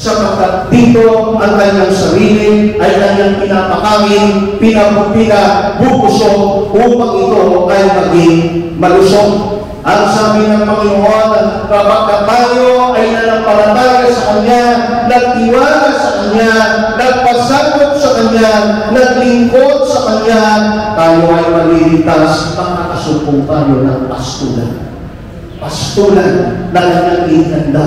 sapagkat dito ang kanyang sarili ay kanyang pinapakain, pinabubusok upang ito ay maging malusog. Ang sabi ng Panginoon, kapag tayo ay nanampalataya sa Kanya, nagtiwala sa Kanya, nagpasakot sa Kanya, naglingkod sa Kanya, tayo ay maliligtas, makakasumpong tayo ng pastulan. Pastulan na kanyang inihanda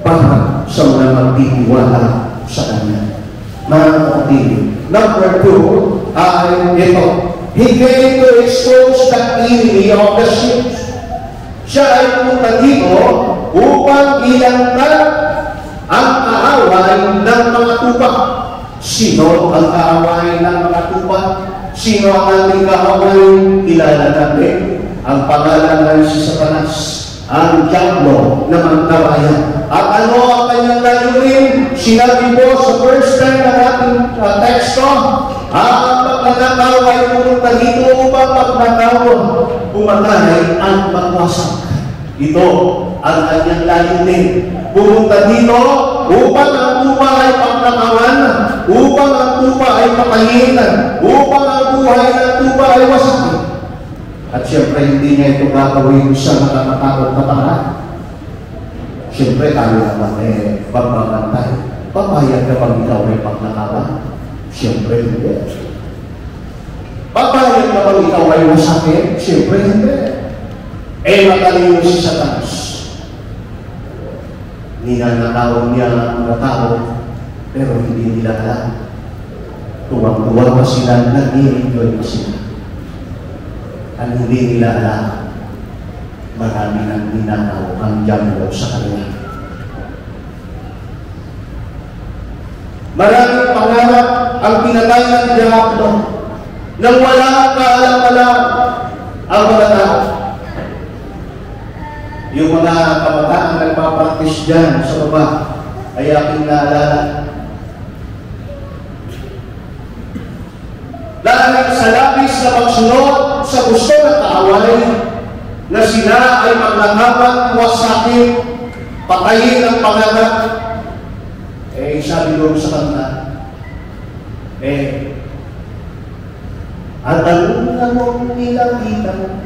para sa mga magtitiwala sa Kanya. Mga kapatid, number 2 ay ito. He came to expose the enemy of the sheep. Siya ay pumunta dito upang ilangkat ang kaaway ng mga tupa. Sino ang kaaway ng mga tupa? Sino ang ating kaaway? Kilala natin. Ang pangalan ay si Satanas, ang diablo na magkawayan. At ano ang kanyang layunin? Sinabi po sa first time ng ating teksto, ang pagnanakaw ay pumunta dito upang pagnanakaw, pumatay ang magwasak. Ito ang kanyang layunin. Pumunta dito upang ang tupa ay pagnakawan, upang ang tupa ay patayin, upang ang buhay ng tupa ay wasakin. At siyempre, hindi niya ito gagawin sa nakakatakot na paraan. Siyempre, tayo naman magbabantay. Papayag ka pag ikaw ay pagnakawan? Siyempre, hindi. Papayag ka pag ikaw ay wasakin? Siyempre, hindi. Matalino si Satanas. Ninanakawan niya ang mga tao, pero hindi nila alam. Tuwang-tuwa pa sila, nag-i-enjoy pa sila. Ang hindi nila alam, marami nang ninanaw ang diablo sa kanila. Maraming pangarap ang pinatay ng diablo nang wala kaalam-alam ang mga tao. Yung mga kabataan nagpapraktis dyan sa baba ay aking naalala. Dahil sa labis na pagsunod sa gusto ng kaaway na sila ay magnakawan, wasakin, patayin ang pangarap, sabi doon sa kanta, at anong nilapitan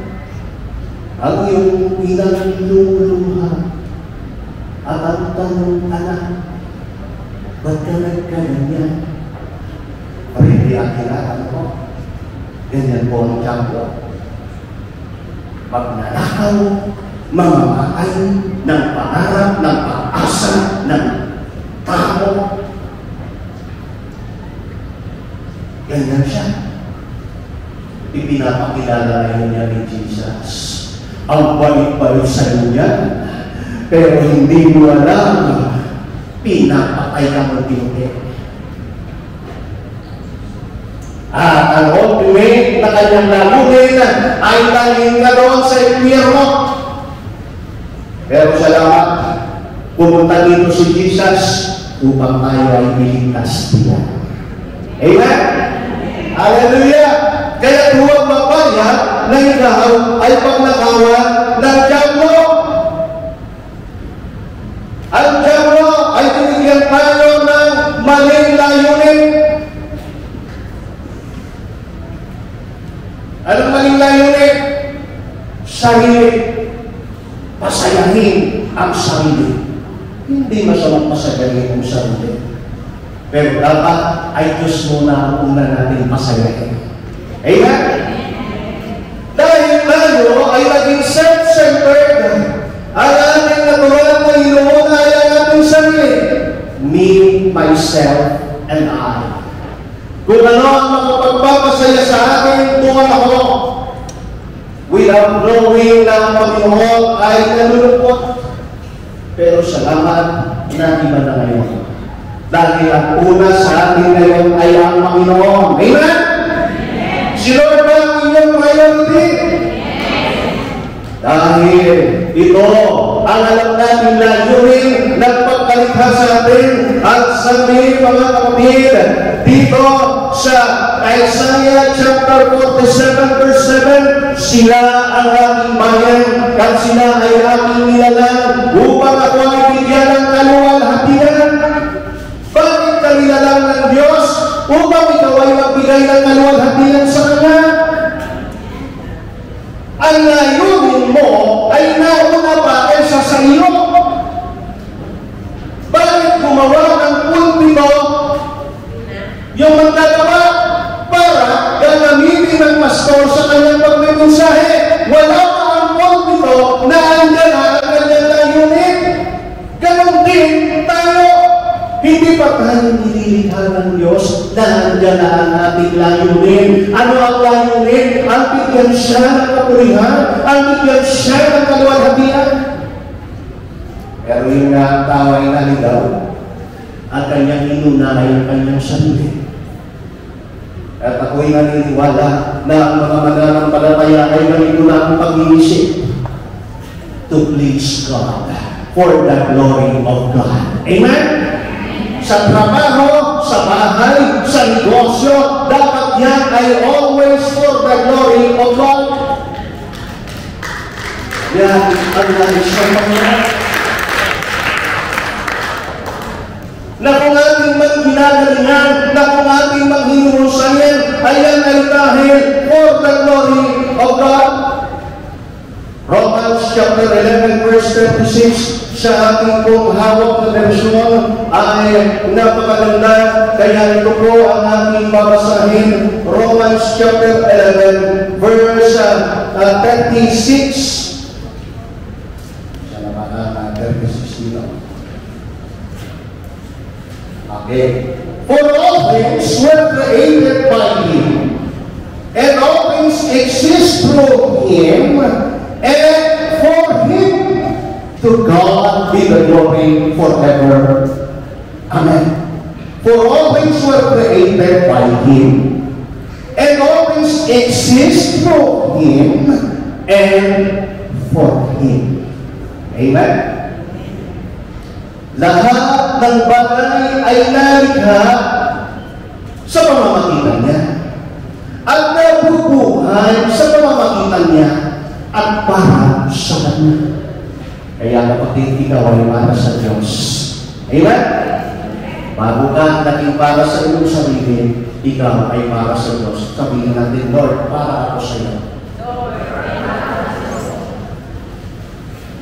ang iyong pinanluluha at ang tanong anak, ba't ka nagkanyan? Hindi ang kailangan ko. Ganyan po ang diablo. Magnanakaw, mamamatay ng pangarap, ng pag-asa, ng tao. Ganyan siya. Ipinapakilala niya ni Jesus. Ang balik-balik sa niya, pero hindi mo alam, pinapatay ka mo tinutip. At ang ultimate na kanyang lalunin ay tanging na doon sa impyerno. Pero salamat, pumunta dito si Jesus upang tayo ay iligtas niya. Amen? Hallelujah! Kaya huwag mapayag na ikaw ay pagnakawan ng diablo. Ang diablo ay binigyan tayo ng maling layunin. Anong maling layunin? Sarili. Pasayahin ang sarili. Hindi masamang pasayahin ang sarili. Pero dapat ay Diyos muna ang una natin pasayahin. Amen? Dahil tayo ay naging self-centered. Ang ating natural na inuuna ay ang ating sarili. Me, myself, and I. Kung ano ang makapagpapasaya sa akin, tungan ako. Without knowing na ang Panginoon ay nalulungkot. Pero salamat na iba na ngayon. Dahil ang una sa atin ngayon ay ang Panginoon. Amen? Si Lord ba ang inyong priority? Dahil ito ang alam natin layunin nagpagkalikha sa atin at sabi mga kapatid dito sa Isaiah chapter 47 verse 7, sila ang aking bayan at sila ay aking nilalang upang ako ay bigyan ng kaluwalhatian. ng kaluwalhatian sa Kanya. Ang layunin mo ay nauna pa kaysa sa iyo. Bakit gumawa ng pulpito yung magdagawa para gagamitin ng pastor sa kanyang pagmimensahe? Wala pa ang pulpito na andyan na ang kanyang layunin. Ganon din tayo. Hindi pa tayo nililikha ng Diyos na andyan na ang ating layunin. Ano ang layunin? Ang bigyan siya ng kapurihan, ang bigyan siya ng kaluwalhatian. Pero yung nga tao ay naligaw, ang kanyang inuna ay ang kanyang sarili. At ako'y naniniwala na ang mga mananampalataya ay ganito na ang pag-iisip to please God for the glory of God. Amen? Sa trabaho, sa bahay, sa negosyo, dapat yan ay always for the glory of God. Yan ang nais ng Panginoon. Na kung ating maghinagalingan, na kung ating maghinurusayan, ayan ay dahil for the glory of God. Romans chapter 11 verse 36, sa ating pong hawak na versyon ay napakaganda, kaya ito po ang ating babasahin. Romans chapter 11 verse 36. Sa naman 36 dito. Okay. For all things were created by Him, and all things exist through Him, and for Him. To God be the glory forever. Amen. For all things were created by Him, and all things exist through Him, and for Him. Amen. Lahat ng bagay ay nalikha sa pamamagitan niya at nabubuhay sa pamamagitan niya at para sa Kanya. Kaya kapatid, ikaw ay para sa Diyos. Amen? Bago ka naging para sa iyong sarili, ikaw ay para sa Diyos. Sabihin natin, Lord, para ako sa iyo.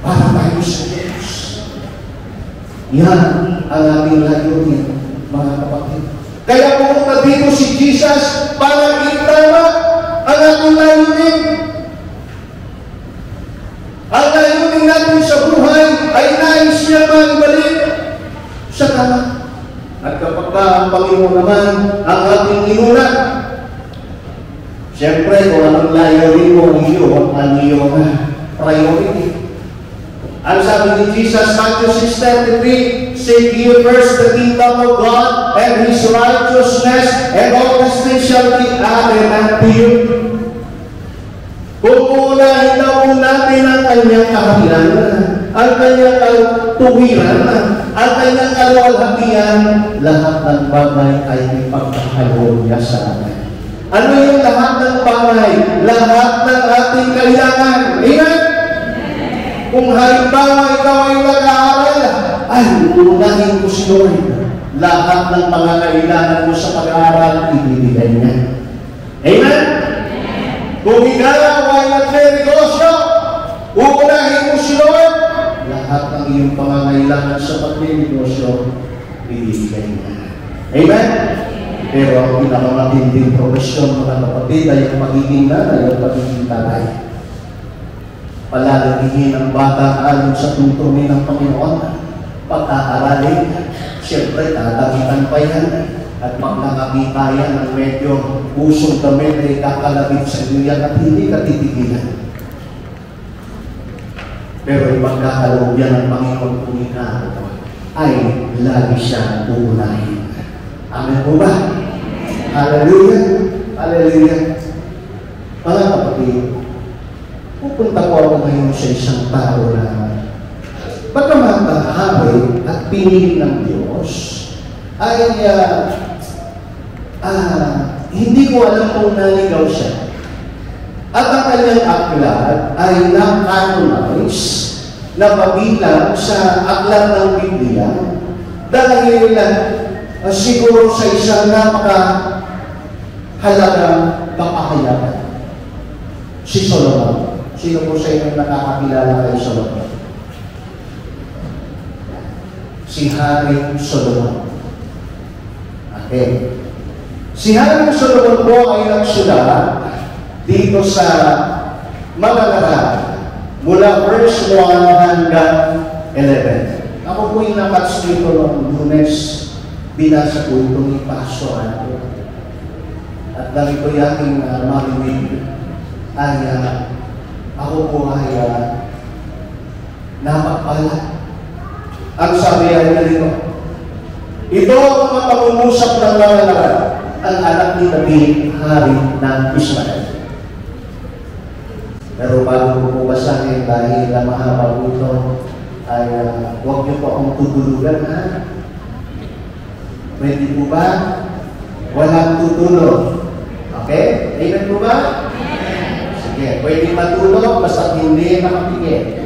Para tayo sa Diyos. Yan ang ating layunin, mga kapatid. Kaya pumunta dito si Jesus para itama ang ating layunin. Ang layunin natin sa buhay ay nais niya maibalik sa tama. At kapag ang Panginoon naman ang ating inuna, siyempre kung anong layunin mo, ang iyong priority. Ang sabi ni Jesus, Matthew 6:33, seek ye first the kingdom of God and His righteousness, and all these things shall be added unto you. Kung uunahin na po natin ang kanyang kaharian, ang kanyang tuwiran, ang kanyang kaluwalhatian, lahat ng bagay ay ipagkakalo niya sa atin. Ano yung lahat ng bagay? Lahat ng ating kailangan. Amen? Kung halimbawa ikaw ay nag-aaral, ay unahin ko si Lord. Lahat ng mga kailangan mo sa pag-aaral, ibibigay niya. Amen? Kung ikaw ay nagre-negosyo, uunahin mo si Lord, lahat ng iyong pangangailangan sa pagre-negosyo, ibibigay niya. Amen? Pero ang pinakamatinding profesyon, mga kapatid, ay ang pagiging nanay o pagiging tatay. Palalagigin ang bata ayon sa tuntunin ng Panginoon, pagkakaralin, siyempre tatagitan pa yan. At pag nakakita yan ng medyo usong damit ay kakalabit sa iyo yan at hindi ka titigilan. Pero ipagkakaloob yan ng Panginoon kung ikaw ay lagi siya uunahin. Amen po ba? Hallelujah! Hallelujah! Mga kapatid, pupunta po ako ngayon sa isang tao na bagamat ang hari at pinili ng Diyos ay hindi ko alam kung naligaw siya. At ang kanyang aklat ay na-canonize na mabilang sa aklat ng Biblia dahil siguro sa isang halagang kapakayanan. Si Solomon. Sino po sa inyo nakakakilala kay Solomon? Si Haring Solomon. Okay. Si Haring Solomon po ay nagsulat dito sa Magalara mula verse 1 hanggang 11. Ako po yung nakats dito ng Lunes, binasa ko itong ipasok ako. At dahil ko yung aking marinig ay ako po ay napagpala. Ang sabi ay ganito, ito ang mga pangungusap ng mga naran, ang anak ni David, hari ng Israel. Pero bago po basahin dahil mahaba po ito, ay huwag niyo po akong tutulugan, ha? Pwede po ba? Walang tutulog. Okay? Amen po ba? Sige, pwede matulog, basta hindi nakapigil.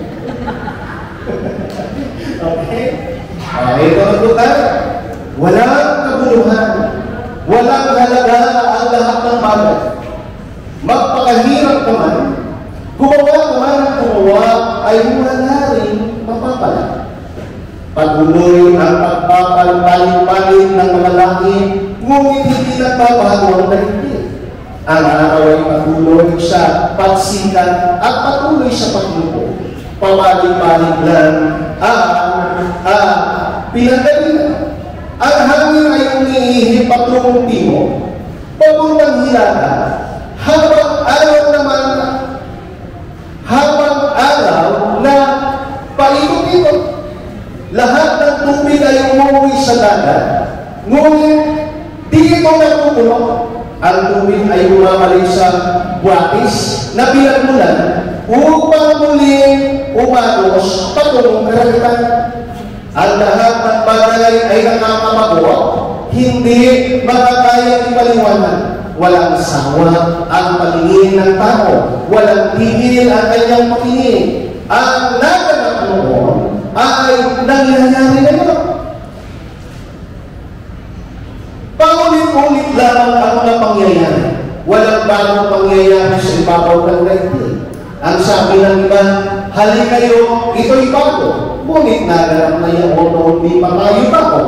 Okay? Ito na po tayo. Walang kabuluhan. Walang halaga ang lahat ng bagay. Magpakahirap naman, gumawa naman ang gumawa ay wala rin mapapala. Patuloy ang pagpapalpalit-palit ng mga langit, ngunit hindi nagbabago ang daigdig. Ang araw ay patuloy sa pagsikat at patuloy sa paglupo. Pabalik-balik lang ang pinagdalian. Ang hangin ay umihip patungong timog, papuntang hilala, habang araw na paikot-ikot. Lahat ng tubig ay umuwi sa dagat, ngunit dito nagpupuno. Ang tubig ay bumabalik sa buwatis na pinagmulan upang muling umagos patungong karakitan. Ang lahat ng bagay ay nakakamabuo, hindi makakayang ipaliwanag. Walang sawa ang paningin ng tao, walang tigil ang kanyang pakinig. Ang naganap noon ay nangyayari ngayon. Paulit-ulit lamang ang mga pangyayari. Walang bagong pangyayari sa ibabaw ng daigdig. Ang sabi ng iba, hali kayo, ito'y bago. Ngunit naganap na yan o hindi pa tayo bago.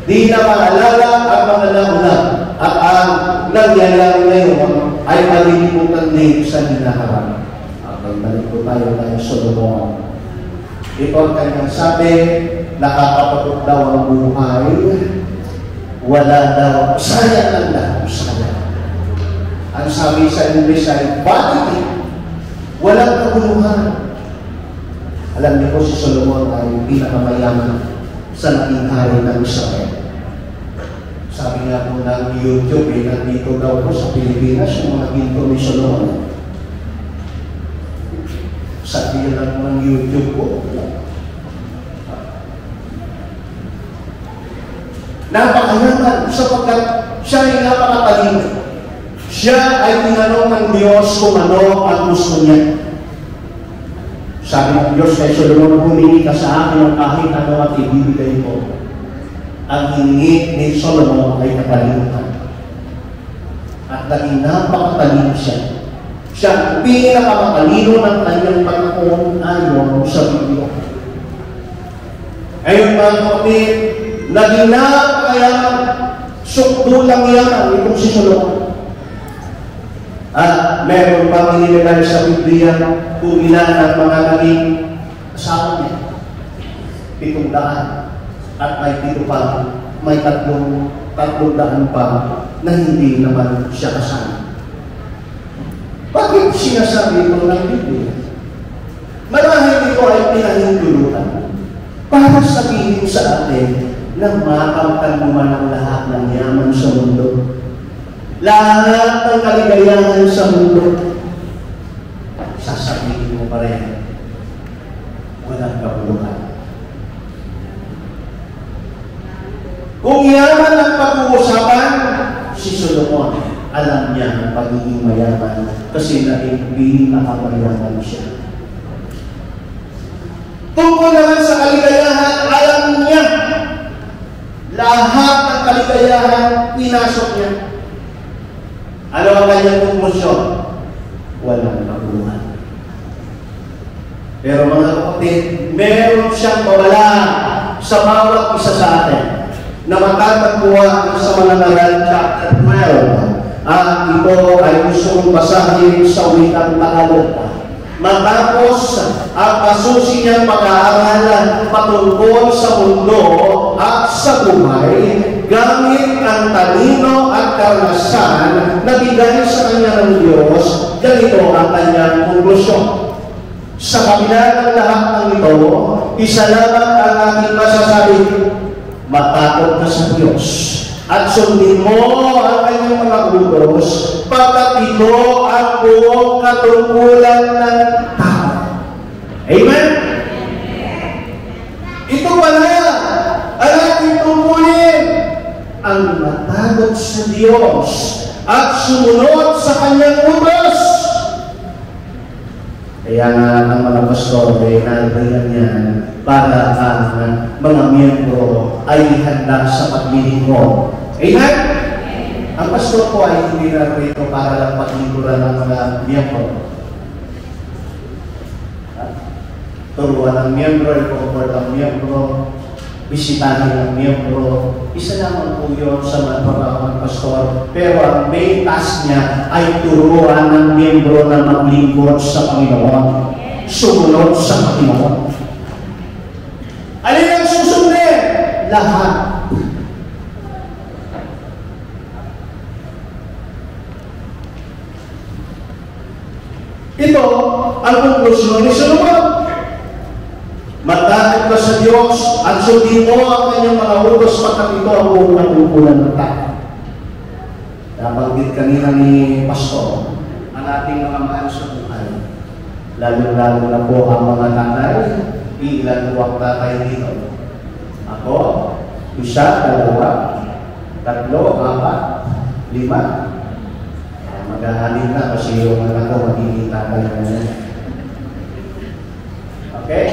Di na maalala ang mga nauna at ang nangyayari ngayon ay malilimutan din sa hinaharap. At balik po tayo ng Solomon. Ito ang kanyang sabi, nakakapagod daw ang buhay, wala daw, sayang lang daw, sayang. Ang sabi sa English ay, vanity, walang kabuluhan. Alam niyo po si Solomon ay pinakamayaman sa naging hari ng Israel. Sabi nga po ng YouTube, nandito daw po sa Pilipinas yung mga ginto ni Solomon. Sabi lang ng YouTube po. Napakayaman sapagkat siya ay napakatalino. Siya ay tinanong ng Diyos kung ano ang gusto niya. Sabi ng Diyos kay Solomon, humingi ka sa akin ng kahit ano at ibibigay ko. Ang hiningi ni Solomon ay katalinuhan. At naging napakatalino siya. Siya ang pinakamatalino ng kanyang panahon ayon sa Biblia. Ngayon mga kapatid, naging napakayaman, sukdo lang yaman itong si Solomon. At meron pang inilagay sa Biblia kung ilan ang mga naging asawa niya. 700. At may 300 pa na hindi naman siya kasama. Bakit sinasabi ito ng Biblia? Marahil ito ay pinahintulutan para sabihin sa atin na makamtan mo man ang lahat ng yaman sa mundo. Lahat ng kaligayahan sa mundo, sasabihin mo pa rin, walang kabuluhan. Kung yaman ang pag-uusapan, si Solomon, alam niya ang pagiging mayaman kasi naging pinakamayaman siya. Tungkol naman sa kaligayahan, alam niya lahat ng kaligayahan pinasok niya. Ano ang kanyang konklusyon? Walang kabuluhan. Pero mga kapatid, meron siyang mawala sa bawat isa sa atin na matatagpuan sa Mananaral chapter 12. At ito ay gusto kong basahin sa wikang Tagalog. Matapos ang masusi niyang pag-aaral patungkol sa mundo at sa buhay, gamit ang talino at karanasan na bigay sa kanya ng Diyos, ganito ang kanyang konklusyon. Sa kabila ng lahat ng ito, isa lamang ang aking masasabi, matakot ka sa Diyos at sundin mo ang kanyang mga utos, pagkat ito ang buong katungkulan ng tao. Amen? Ito pala ang ating tungkulin, ang matakot sa Diyos at sumunod sa kanyang utos. Kaya nga ang mga pastor ay nalagyan yan para ang mga miyembro ay handa sa paglilingkod. Amen? Ang pastor po ay hindi na rito para lang paglingkuran ng mga miyembro. Turuan ng miyembro, i-comfort ang miyembro, bisitahin ang miyembro. Isa naman po yun sa mga pastor. Pero ang main task niya ay turuan ng miyembro na maglingkod sa Panginoon. Sumunod sa Panginoon. Alin ang susundin? Lahat. Ito ang konklusyon ni Solomon. Matakot ka sa Diyos at sundin mo ang kanyang mga utos, pagkat ito ang buong natungkulan ng tao. Nabanggit kanina ni Pastor ang ating mga mahal sa buhay. Lalo-lalo na po ang mga tatay, ilan po ang tatay dito. Ako, isa, dalawa, tatlo, apat, lima. Maghahalin na kasi yung anak ko magiging tatay na yan. Okay?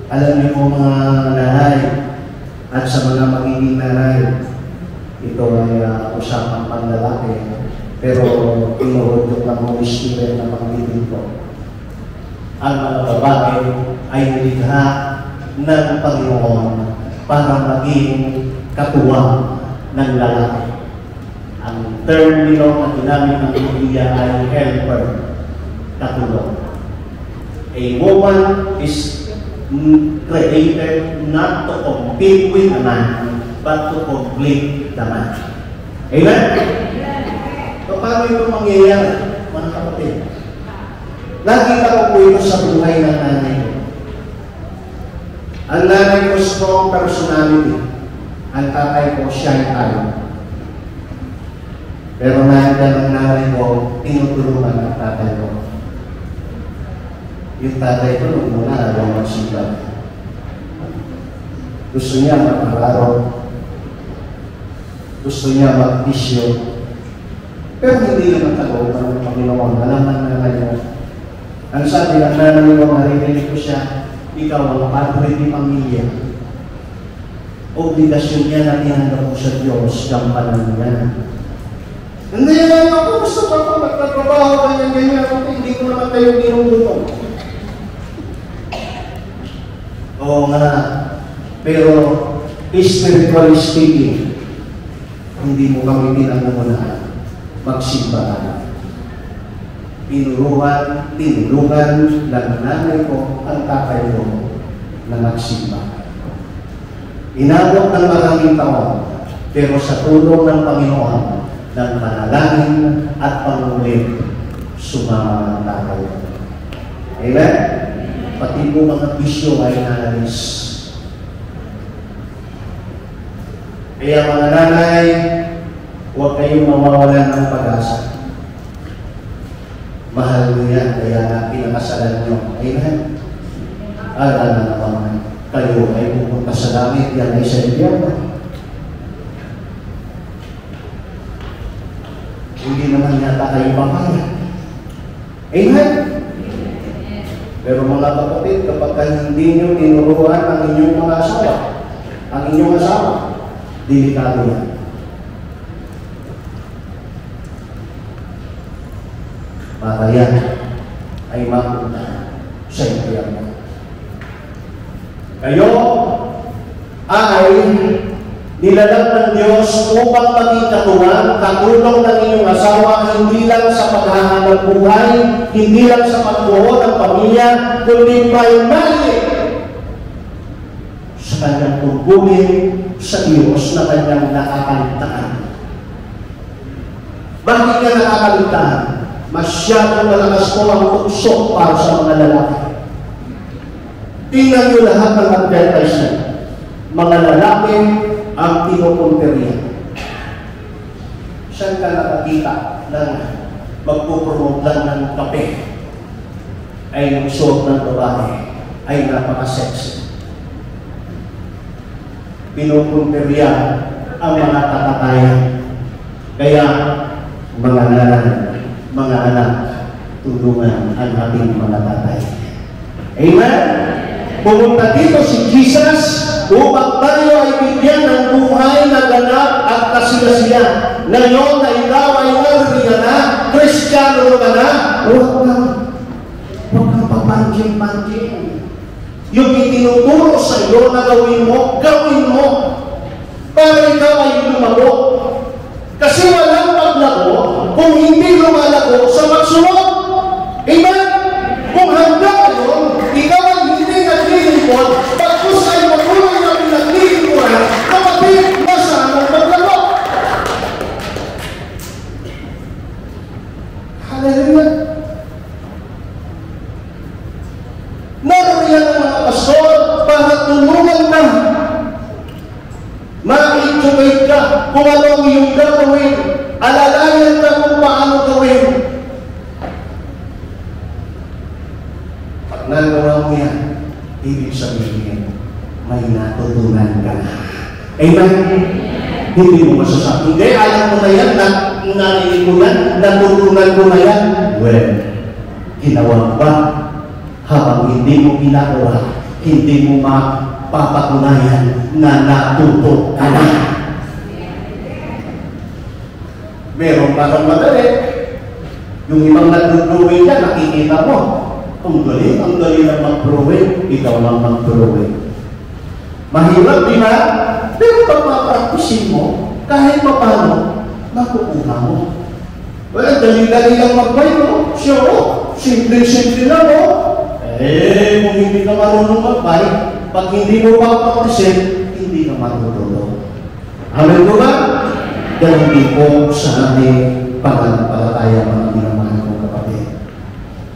Alam niyo po mga nanay at sa mga magiging nanay, ito ay usapang panlalaki, pero inuudyok ng Holy Spirit na pangibig ko. Ang mga babae ay nilikha ng Panginoon para maging katuwang ng lalaki. Ang term nito na ginamit ng Biblia ay helper, katulong. A woman is created not to compete with a man, but to complete the man. Amen? So, paano ito mangyayari, mga kapatid? Nakita ko po ito sa buhay ng nanay ko. Ang nanay ko strong personality. Ang tatay ko shy tayo. Pero nandiyan ang nanay ko, tinutulungan ang tatay ko. Yung tatay ko nung muna ayaw magsibat. Gusto niya mag-araro. Gusto niya mag-isyo. Pero hindi naman tago ng Panginoon. Alam ng nanay mo. Ang sabi ng nanay mo, marinig ko siya, ikaw ang padre ni pamilya. Obligasyon niya na tinanggap mo sa Diyos, gampanan niya. Hindi naman ako, gusto pa ako, magtatrabaho, ganyan-ganyan. Hindi ko naman kayo ginugutong. Oo nga, pero spiritually speaking, hindi mo kami pinangungunahan. Magsimba ka na. Tinulungan ng nanay ko ang tatay ko na magsimba. Inabot ng maraming taon, pero sa tulong ng Panginoon, ng panalangin at pangulit, sumama ng tatay ko. Amen? Pati po mga bisyo ay naalis. Kaya mga nanay, huwag kayong mawawalan ng pag-asa. Mahal mo yan, kaya pinakasalan nyo. Amen? Alam na naman, kayo ay pupunta sa langit, yan ay sa impyerno. Hindi naman yata kayo papayag. Amen? Pero mga kapatid, kapag hindi nyo tinuruan ang inyong mga asawa, delikado yan. para yan ay mapunta sa impyerno. Kayo ay nilalang ng Diyos upang maging katuwang, katulong ng inyong asawa, hindi lang sa paghahanap buhay, hindi lang sa pagbuo ng pamilya, kundi primarily sa kanyang tungkulin sa Diyos na kanyang nakakaligtaan. Bakit ka nakakaligtaan? Masyadong malakas po ang tukso para sa mga lalaki. Tingnan niyo lahat ng advertisement. Mga lalaki ang pinupunteriya. Saan ka nakakita ng magpupromote lang ng kape ay yung suot ng babae ay napaka-sexy. Pinupunteriya ang mga tatatayan. Kaya mga nanay, mga anak, tulungan ang ating mga tatay. Amen? Pumunta dito si Jesus upang tayo ay bigyan ng buhay na ganap at kasilasiyan. Ngayon na ikaw ay nariyan na, Kristiyano ka na, huwag kang papanjing-panjing. Yung itinuturo sa iyo na gawin mo, para ikaw ay lumago. Kasi walang paglago kung hindi lumalago sa magsunod. Amen? Kung handa ngayon, ikaw ay hindi naglilingkod, pagkus ay maguloy na pinaglilingkuran, kapatid, masamang maglago. Hallelujah! Narariyan ang mga pastor para tulungan na ma-educate ka kung ano ang iyong gagawin. Alalayan ka kung paano gawin. Pag nagawa mo yan, ibig sabihin, may natutunan ka na. Amen? Hindi mo masasabi. Hindi, alam mo na yan, narinig mo yan, natutunan mo na yan. Well, ginawa ba? Habang hindi mo ginagawa, hindi mo mapapatunayan na natuto ka na. Meron pa kang madali. Yung ibang nag-drawing ka, nakikita mo. Ang galing na mag-drawing, ikaw lang mag-drawing. Mahirap, di ba? Pero pag mapraktisin mo, kahit pa paano, makukuha mo. Well, dali-dali lang mag-bike, sure, simple-simple lang, kung hindi ka marunong mag-bike, pag hindi mo papraktisin, hindi ka matutulog. Amen mo ba? Ganun din po sa ating pananampalataya, mga minamahal kong kapatid.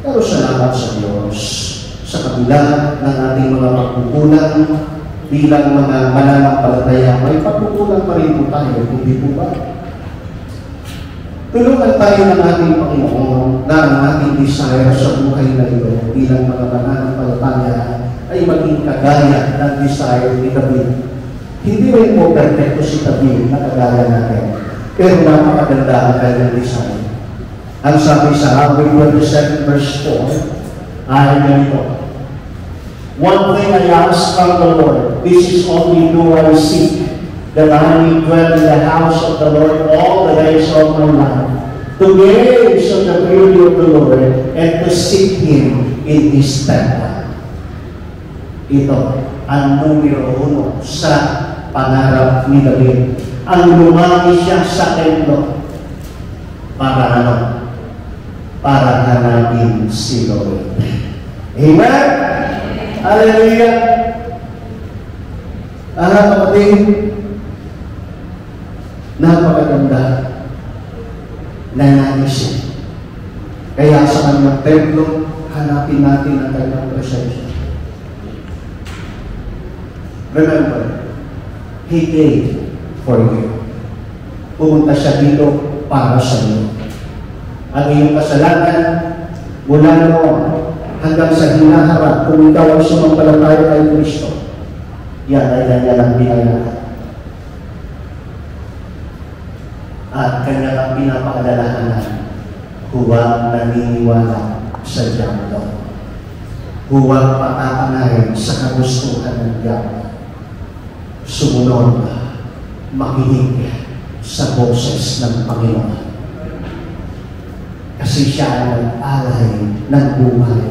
Pero salamat sa Diyos sa kabila ng ating mga pagkukulang bilang mga mananampalataya, may pagkukulang pa rin po tayo, hindi po ba? Tulungan tayo ng ating Panginoon na ang ating desire sa buhay na ito bilang mga mananampalataya ay maging kagaya ng desire ni David. Hindi rin po perfecto si David na kagaya natin, pero napakaganda ang kanyang desire. Ang sabi sa Habakkuk 27 verse 4 ay ganito, "One thing I ask of the Lord, this is only do I seek, that I may dwell in the house of the Lord all the days of my life, to gaze on the beauty of the Lord and to seek Him in His temple." Ito ang numero 1 sa pangarap ni David. Ang lumaki siya sa templo para ano? Para hanapin si Lord. Amen? Hallelujah! Kapatid, napakaganda na naisip. Kaya sa kanyang templo, hanapin natin ang kanyang presensya. Remember, He gave for you. Pumunta siya dito para sa iyo. Ang iyong kasalanan, mula noon hanggang sa hinaharap, kung ikaw ay sumampalataya kay Kristo, yan ay kanya lang binayaran. At kanya lang pinapakadalahanan, huwag naniniwala sa diablo. Huwag patatanayin sa kagustuhan ng diablo. Sumunod, makinig sa boses ng Panginoon. Kasi siya ay nag-alay ng buhay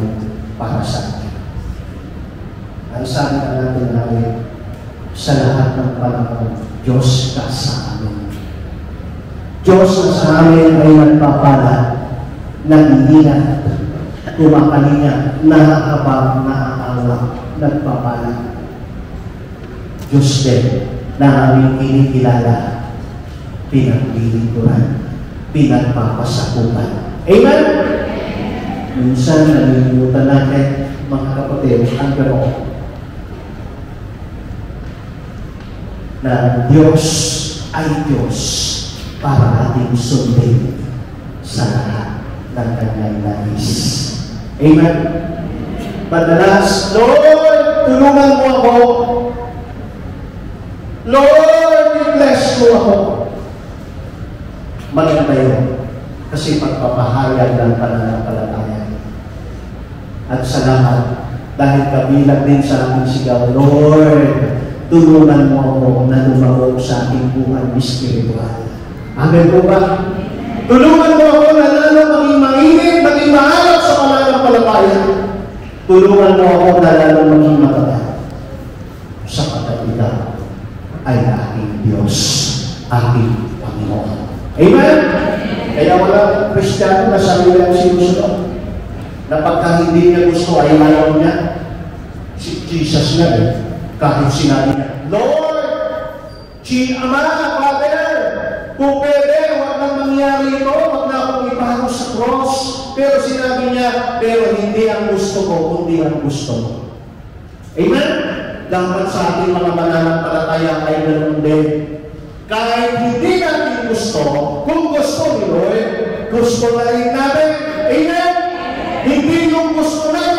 para sa atin. Ang sabi na natin namin, sa lahat ng panahon, Diyos ka sa amin. Diyos na sa amin ay nagpapala, nag-iingat, kumakalinga, nakakabang, nakakawa, nagpapala. Diyos din na aming kinikilala, pinaglilingkuran, pinagpapasakupan. Amen? Minsan, nalilimutan natin, mga kapatid, ang gano'n na Diyos ay Diyos para ating sundin sa lahat ng kanyang nais. Amen? Madalas, Lord, tulungan mo ako. Lord, bless mo ako. Maganda yun. Kasi pagpapahayag ng pananampalataya. At salamat, dahil kabilang din sa ating sigaw, Lord, tulungan mo ako na lumawag sa ating buhay espiritual. Amen po ba? Tulungan mo ako na lalo maging mainit, maging mahalap sa pananampalataya. Tulungan mo ako na lalo maging matatag sa pagkakita ay aking Diyos, aking Panginoon. Amen? Kaya walang Kristiyano na sarili ang sinusunod. Na pagka hindi niya gusto ay ayaw niya. Si Jesus na kahit sinabi niya, Lord, Ama, Father, kung pwede, huwag nang mangyari ito, huwag na akong ipahalo sa cross. Pero sinabi niya, pero hindi ang gusto ko, kundi ang gusto mo. Amen? Dapat sa ating mga mananampalataya ay ganun din. Kahit hindi natin gusto, kung gusto ni Lord, gusto na rin natin. Amen? Hindi yung gusto natin